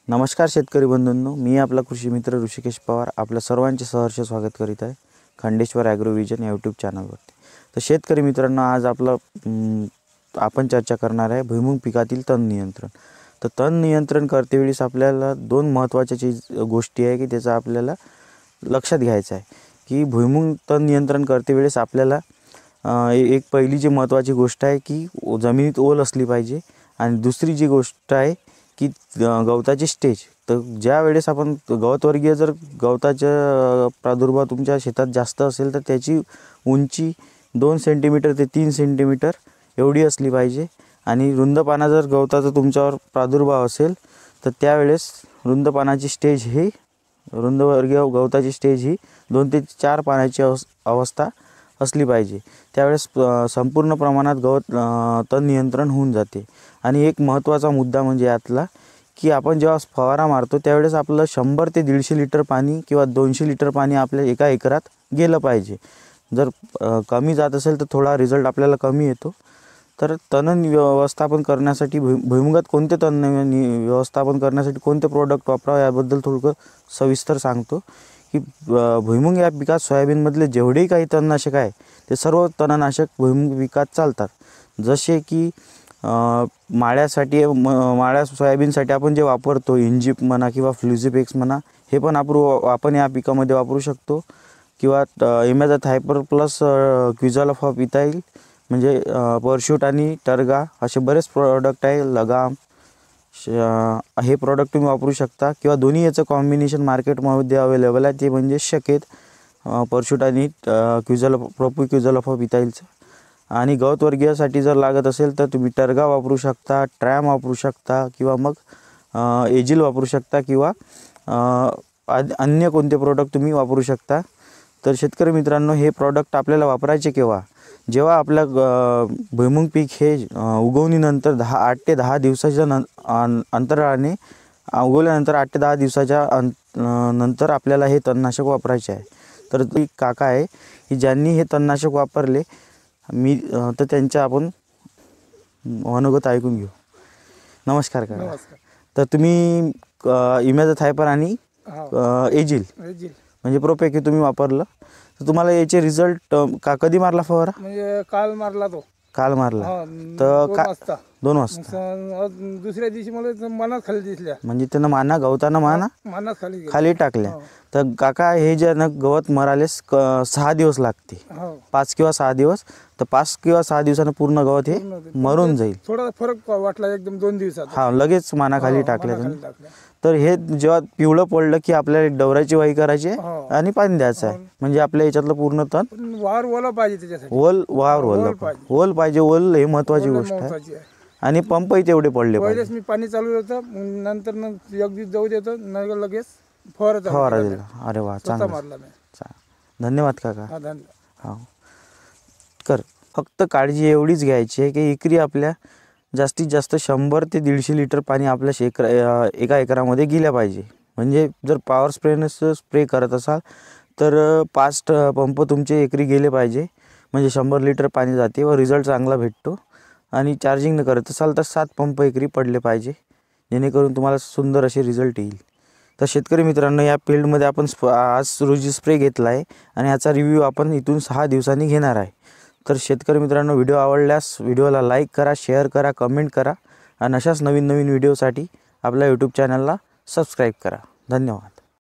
नमस्कार शेतकरी बंधूंनो, मी आपला कृषी मित्र ऋषिकेश पवार आपल्या सर्वांचे सहर्ष स्वागत करीत आहे खंडेश्वर ॲग्रोविजन यूट्यूब चॅनलवरती। तर शेतकरी मित्रांनो, आज आपण चर्चा करणार आहे भुईमुग पिकातील तण नियंत्रण। तर तण नियंत्रण करतेवेळी आपल्याला दोन महत्त्वाच्या गोष्टी आहे की त्याचा आपल्याला लक्षात घ्यायचं आहे की भुईमुग तण नियंत्रण करतेवेळी आपल्याला एक पहिली जी महत्त्वाची गोष्ट आहे की जमिनीत ओल असली पाहिजे, आणि दुसरी जी गोष्ट आहे की गवताची स्टेज। तर ज्या वेळेस आपण गवतवर्गीय जर गवताचा प्रादुर्भाव तुमच्या शेतात जास्त असेल तर त्याची उंची 2 सेंटीमीटर ते 3 सेंटीमीटर एवढी असली पाहिजे, आणि रुंद पाना जर गवताचा तुमच्यावर प्रादुर्भाव असेल तर त्यावेळेस रुंद पानाची स्टेज ही रुंदवर्गीय गवताची स्टेज ही 2 ते 4 पानाची अवस्था असली पाहिजे। त्यावेळेस संपूर्ण प्रमाणात तण नियंत्रण होऊन जाते। आणि एक महत्त्वाचा मुद्दा म्हणजे यातला की आपण जेव्हा फवारा मारतो त्यावेळेस आपलं 100 ते 150 लिटर पाणी किंवा 200 लिटर पाणी आपल्या एका एकरात गेलं पाहिजे। जर कमी जात असेल तर थोडा रिझल्ट आपल्याला कमी येतो। तर तण व्यवस्थापन करण्यासाठी भुईमुगात कोणते तण व्यवस्थापन करण्यासाठी कोणते प्रोडक्ट वापरावे याबद्दल थोडं सविस्तर सांगतो की भुईमुग या पिकात सोयाबीनमधले जेवढेही काही तणनाशक आहे ते सर्व तणनाशक भुईमुग पिकात चालतात। जसे की माळ्या सोयाबीनसाठी आपण जे वापरतो इंजिप म्हणा किंवा फ्लुझिपेक्स म्हणा, हे पण आपण या पिकामध्ये वापरू शकतो। किंवा इमॅझाथायपर प्लस क्विझालोफ इथाइल म्हणजे परशूट आणि टर्गा असे बरेच प्रोडक्ट आहे, लगाम हे प्रोडक्ट तुम्ही वापरू शकता। किंवा दोन्ही याचं कॉम्बिनेशन मार्केटमध्ये अवेलेबल आहे, ते म्हणजे शकेत परशूट आणि क्विझालोफ इथाइलचं। आणि गवतवर्गीयासाठी जर लागत असेल तर तुम्ही टर्गा वापरू शकता, ट्रॅम वापरू शकता, किंवा मग एजिल वापरू शकता, किंवा अन्य कोणते प्रोडक्ट तुम्ही वापरू शकता। तर शेतकरी मित्रांनो, हे प्रोडक्ट आपल्याला वापरायचे केव्हा? जेव्हा आपल्या भुईमुग पीक हे उगवणीनंतर 8 ते 10 दिवसाच्या अंतराळाने उगवल्यानंतर 8 ते 10 दिवसाच्या नंतर आपल्याला हे तणनाशक वापरायचे आहे। तर ती काका आहे की ज्यांनी हे तणनाशक वापरले, तर त्यांच्या आपण अनुभव ऐकून घेऊ। नमस्कार काका। नमस्कार। तर तुम्ही इमॅझाथायपर आणि एजिल म्हणजे प्रोपेक तुम्ही वापरलं, तर तुम्हाला याचे रिझल्ट कधी मारला फवारा? म्हणजे काल मारला तो। काल मारला तर 2 वाजता दुसऱ्या दिवशी मला मनात खाली दिसल्या, म्हणजे त्यानं गवतानं मनात खाली टाकल्या। तर काका, हे जे गवत मराले 6 दिवस लागते, 5 किंवा 6 दिवस। तर 5 किंवा 6 दिवसानं पूर्ण गवत हे मरून जाईल। थोडा फरक वाटला एकदम 2 दिवसात। लगेच खाली टाकल्या। तर हे जेव्हा पिवळं पडलं की आपल्याला डवराची वाही करायची आणि पाणी द्यायचं आहे, म्हणजे आपल्या याच्यातलं पूर्ण तण वार ओला पाहिजे, त्याच्यासाठी ओल पाहिजे। ओल हे महत्त्वाची गोष्ट आहे। आणि पंपही तेवढे पडले पाहिजे। पहिलेच मी पाणी चालू होतं, नंतर एक दिवस जाऊ देतो, लगेच फवारा दिला। अरे वा, चांगलं मारला मी। धन्यवाद काका। हो, फक्त काळजी एवढीच घ्यायची आहे की एकरी आपल्या जास्तीत जास्त 100 ते 150 लिटर पाणी आपल्या एका एकरामध्ये गेल्या पाहिजे। म्हणजे जर पॉवर स्प्रे करत असाल तर 5 पंप तुमचे एकरी गेले पाहिजे, म्हणजे 100 लिटर पाणी जाते व रिझल्ट चांगला भेटतो। आणि चार्जिंग न करत असाल तर 7 पंप एकरी पडले पाहिजे, जेणेकरून तुम्हाला सुंदर असे रिझल्ट येईल। तर शेतकरी मित्रांनो, या फील्डमध्ये आपण आज रोजी स्प्रे घेतला आहे आणि याचा रिव्ह्यू आपण इथून 6 दिवसांनी घेणार आहे। तर शेतकरी मित्रांनो, व्हिडिओ आवडल्यास व्हिडिओला लाईक करा, शेअर करा, कमेंट करा, आणि अशाच नवीन व्हिडिओसाठी आपल्या यूट्यूब चॅनलला सबस्क्राईब करा। धन्यवाद।